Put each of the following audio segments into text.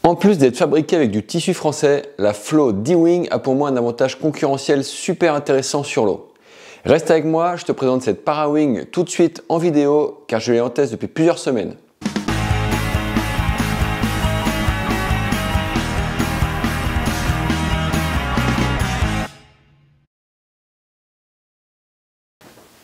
En plus d'être fabriqué avec du tissu français, la Flow D-Wing a pour moi un avantage concurrentiel super intéressant sur l'eau. Reste avec moi, je te présente cette Para-Wing tout de suite en vidéo car je l'ai en test depuis plusieurs semaines.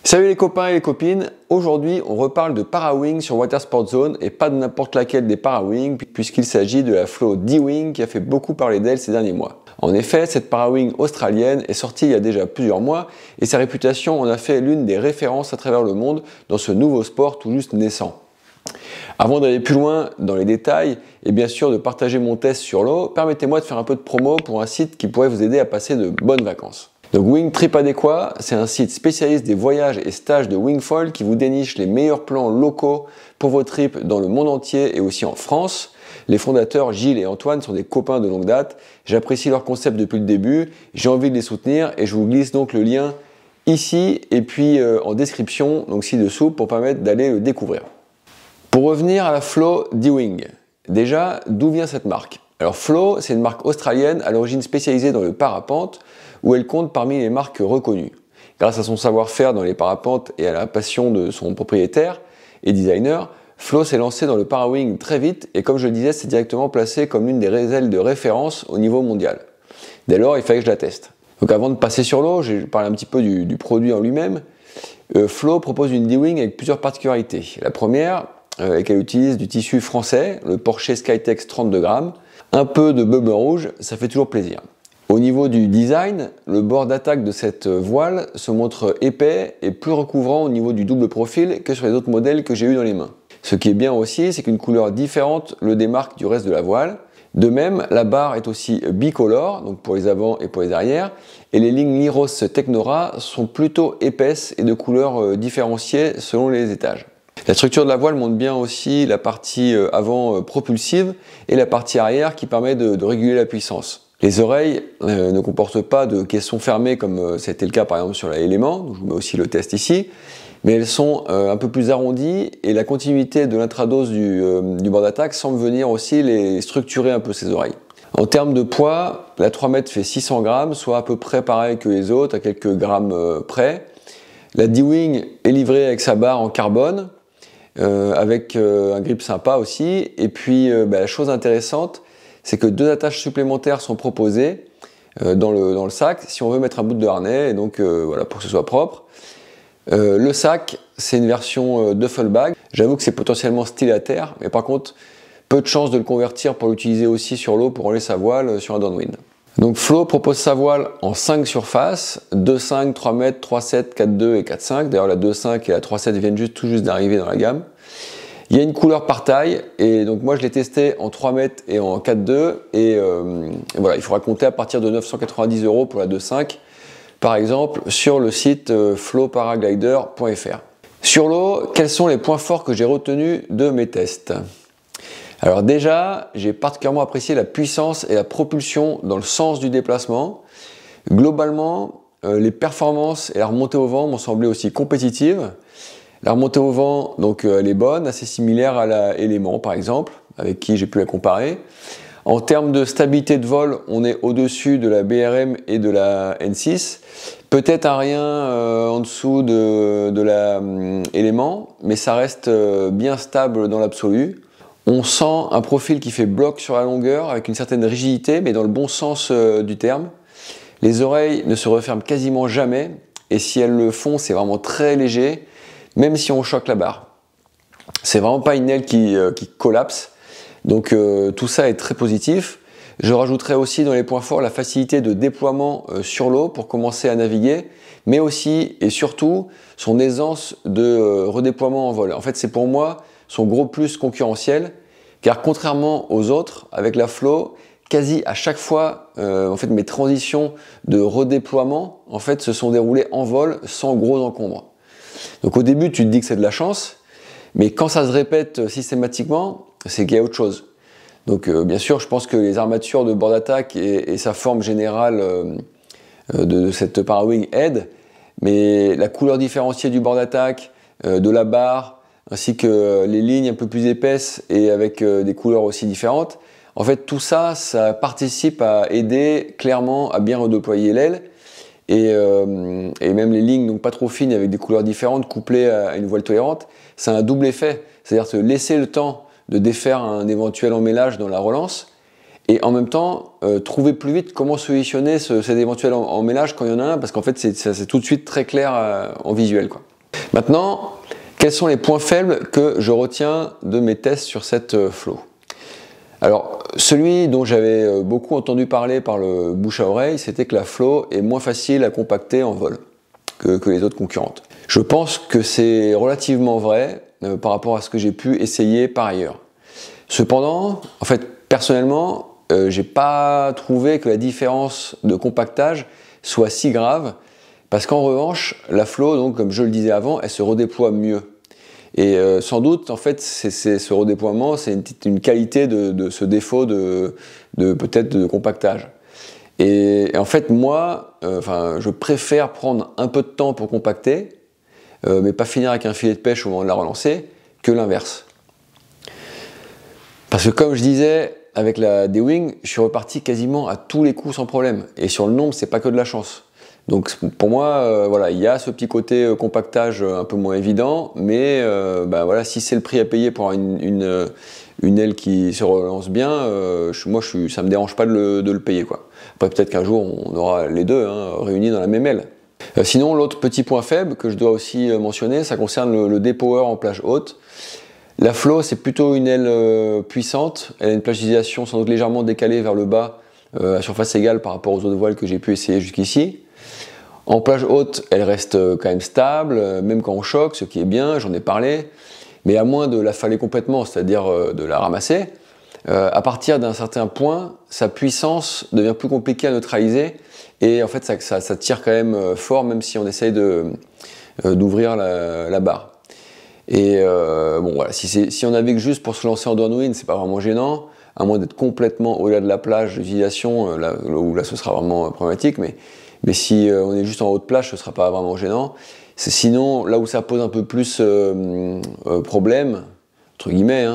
Salut les copains et les copines, aujourd'hui on reparle de Para-Wing sur Water Sport Zone et pas de n'importe laquelle des Para-Wing puisqu'il s'agit de la Flow D-Wing qui a fait beaucoup parler d'elle ces derniers mois. En effet, cette Para-Wing australienne est sortie il y a déjà plusieurs mois et sa réputation en a fait l'une des références à travers le monde dans ce nouveau sport tout juste naissant. Avant d'aller plus loin dans les détails et bien sûr de partager mon test sur l'eau, permettez-moi de faire un peu de promo pour un site qui pourrait vous aider à passer de bonnes vacances. Donc Wing Trip Adéquat, c'est un site spécialiste des voyages et stages de wingfoil qui vous déniche les meilleurs plans locaux pour vos trips dans le monde entier et aussi en France. Les fondateurs Gilles et Antoine sont des copains de longue date. J'apprécie leur concept depuis le début, j'ai envie de les soutenir et je vous glisse donc le lien ici et puis en description, donc ci-dessous, pour permettre d'aller le découvrir. Pour revenir à la Flow D-Wing, déjà, d'où vient cette marque? Alors Flow, c'est une marque australienne à l'origine spécialisée dans le parapente, où elle compte parmi les marques reconnues. Grâce à son savoir-faire dans les parapentes et à la passion de son propriétaire et designer, Flow s'est lancé dans le Para-Wing très vite et comme je le disais, c'est directement placé comme l'une des ailes de référence au niveau mondial. Dès lors, il fallait que je la teste. Donc avant de passer sur l'eau, j'ai parlé un petit peu du produit en lui-même. Flow propose une D-Wing avec plusieurs particularités. La première est qu'elle utilise du tissu français, le Porcher Skytex 32 grammes. Un peu de bleu blanc rouge, ça fait toujours plaisir. Au niveau du design, le bord d'attaque de cette voile se montre épais et plus recouvrant au niveau du double profil que sur les autres modèles que j'ai eu dans les mains. Ce qui est bien aussi, c'est qu'une couleur différente le démarque du reste de la voile. De même, la barre est aussi bicolore, donc pour les avant et pour les arrières, et les lignes Lyros Technora sont plutôt épaisses et de couleurs différenciées selon les étages. La structure de la voile montre bien aussi la partie avant propulsive et la partie arrière qui permet de réguler la puissance. Les oreilles ne comportent pas de caisson fermé comme c'était le cas par exemple sur la Element, je vous mets aussi le test ici, mais elles sont un peu plus arrondies et la continuité de l'intradose du bord d'attaque semble venir aussi les structurer un peu ces oreilles. En termes de poids, la 3 mètres fait 600 grammes, soit à peu près pareil que les autres, à quelques grammes près. La D-Wing est livrée avec sa barre en carbone, avec un grip sympa aussi, et puis la chose intéressante, c'est que 2 attaches supplémentaires sont proposées dans le sac si on veut mettre un bout de harnais, et donc voilà, pour que ce soit propre. Le sac, c'est une version duffel bag. J'avoue que c'est potentiellement style à terre, mais par contre, peu de chances de le convertir pour l'utiliser aussi sur l'eau pour enlever sa voile sur un downwind. Donc Flow propose sa voile en 5 surfaces, 2,5, 3 mètres, 3,7, 4,2 et 4,5. D'ailleurs la 2,5 et la 3,7 viennent tout juste d'arriver dans la gamme. Il y a une couleur par taille et donc moi je l'ai testé en 3 mètres et en 4,2 et voilà, il faudra compter à partir de 990 € pour la 2,5 par exemple sur le site flowparaglider.fr. Sur l'eau, quels sont les points forts que j'ai retenus de mes tests? Alors déjà, j'ai particulièrement apprécié la puissance et la propulsion dans le sens du déplacement. Globalement, les performances et la remontée au vent m'ont semblé aussi compétitives. La remontée au vent, donc elle est bonne, assez similaire à la Element par exemple, avec qui j'ai pu la comparer. En termes de stabilité de vol, on est au-dessus de la BRM et de la N6. Peut-être un rien en dessous de la Element, mais ça reste bien stable dans l'absolu. On sent un profil qui fait bloc sur la longueur, avec une certaine rigidité, mais dans le bon sens du terme. Les oreilles ne se referment quasiment jamais, et si elles le font, c'est vraiment très léger, même si on choque la barre. C'est vraiment pas une aile qui collapse, donc tout ça est très positif. Je rajouterai aussi dans les points forts la facilité de déploiement sur l'eau pour commencer à naviguer, mais aussi et surtout son aisance de redéploiement en vol. En fait, c'est pour moi son gros plus concurrentiel, car contrairement aux autres, avec la Flow, quasi à chaque fois, en fait, mes transitions de redéploiement en fait, se sont déroulées en vol sans gros encombre. Donc au début, tu te dis que c'est de la chance, mais quand ça se répète systématiquement, c'est qu'il y a autre chose. Donc bien sûr, je pense que les armatures de bord d'attaque et sa forme générale de cette Para-Wing aident, mais la couleur différenciée du bord d'attaque, de la barre, ainsi que les lignes un peu plus épaisses et avec des couleurs aussi différentes, En fait, tout ça, ça participe à aider clairement à bien redéployer l'aile. Et même les lignes, donc pas trop fines, avec des couleurs différentes, couplées à une voile tolérante, c'est un double effet. C'est-à-dire se laisser le temps de défaire un éventuel emmêlage dans la relance, et en même temps, trouver plus vite comment solutionner cet éventuel emmêlage quand il y en a un, parce qu'en fait, c'est tout de suite très clair en visuel, quoi. Maintenant, quels sont les points faibles que je retiens de mes tests sur cette flow? Alors, celui dont j'avais beaucoup entendu parler par le bouche à oreille, c'était que la flow est moins facile à compacter en vol que les autres concurrentes. Je pense que c'est relativement vrai par rapport à ce que j'ai pu essayer par ailleurs. Cependant, en fait, personnellement, j'ai pas trouvé que la différence de compactage soit si grave, parce qu'en revanche, la flow, donc comme je le disais avant, elle se redéploie mieux. Et sans doute, en fait, ce redéploiement, c'est une qualité de ce défaut peut-être de compactage. Et en fait, moi, je préfère prendre un peu de temps pour compacter, mais pas finir avec un filet de pêche au moment de la relancer, que l'inverse. Parce que comme je disais, avec la D-Wing, je suis reparti quasiment à tous les coups sans problème. Et sur le nombre, c'est pas que de la chance. Donc pour moi, voilà, il y a ce petit côté compactage un peu moins évident, mais voilà, si c'est le prix à payer pour avoir une aile qui se relance bien, ça me dérange pas de le payer, quoi. Après peut-être qu'un jour on aura les deux réunis dans la même aile. Sinon, l'autre petit point faible que je dois aussi mentionner, ça concerne le dépower en plage haute. La flow, c'est plutôt une aile puissante, elle a une plage d'utilisation sans doute légèrement décalée vers le bas, à surface égale par rapport aux autres voiles que j'ai pu essayer jusqu'ici. En plage haute, elle reste quand même stable, même quand on choque, ce qui est bien, j'en ai parlé. Mais à moins de la faller complètement, c'est-à-dire de la ramasser, à partir d'un certain point, sa puissance devient plus compliquée à neutraliser. Et en fait, ça tire quand même fort, même si on essaye d'ouvrir la barre. Et bon, voilà, si on navigue juste pour se lancer en downwind, c'est pas vraiment gênant, à moins d'être complètement au-delà de la plage d'utilisation, là ce sera vraiment problématique. Mais si on est juste en haute plage, ce ne sera pas vraiment gênant. Sinon, là où ça pose un peu plus problème, entre guillemets,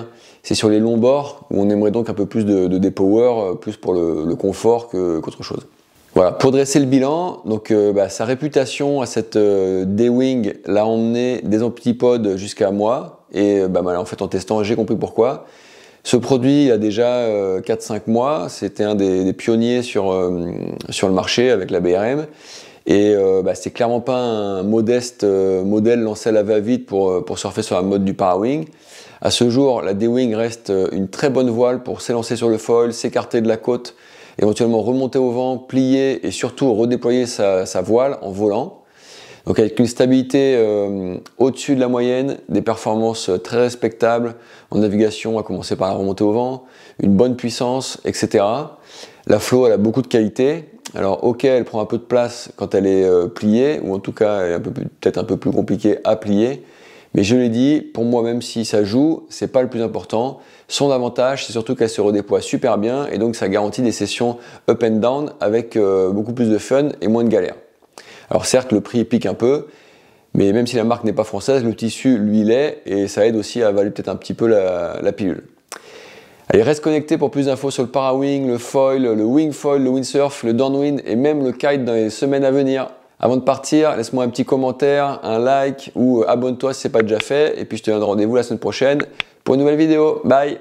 c'est sur les longs bords, où on aimerait donc un peu plus de dépower, plus pour le confort qu'autre chose. Voilà, pour dresser le bilan, donc sa réputation à cette D-Wing l'a emmené des antipodes jusqu'à moi, et en fait en testant, j'ai compris pourquoi. Ce produit a déjà 4-5 mois, c'était un des pionniers sur le marché avec la BRM, et c'est clairement pas un modeste modèle lancé à la va-vite pour surfer sur la mode du Parawing. À ce jour, la D-Wing reste une très bonne voile pour s'élancer sur le foil, s'écarter de la côte, éventuellement remonter au vent, plier et surtout redéployer sa voile en volant. Donc avec une stabilité au-dessus de la moyenne, des performances très respectables en navigation, à commencer par la remontée au vent, une bonne puissance, etc. La flow, elle a beaucoup de qualité. Alors ok, elle prend un peu de place quand elle est pliée, ou en tout cas elle est peut-être un peu plus compliquée à plier. Mais je l'ai dit, pour moi, même si ça joue, c'est pas le plus important. Son avantage, c'est surtout qu'elle se redéploie super bien, et donc ça garantit des sessions up and down avec beaucoup plus de fun et moins de galères. Alors certes, le prix pique un peu, mais même si la marque n'est pas française, le tissu, lui, l'est, et ça aide aussi à avaler peut-être un petit peu la pilule. Allez, reste connecté pour plus d'infos sur le Parawing, le foil, le wing foil, le windsurf, le downwind et même le kite dans les semaines à venir. Avant de partir, laisse-moi un petit commentaire, un like ou abonne-toi si ce n'est pas déjà fait, et puis je te donne rendez-vous la semaine prochaine pour une nouvelle vidéo. Bye!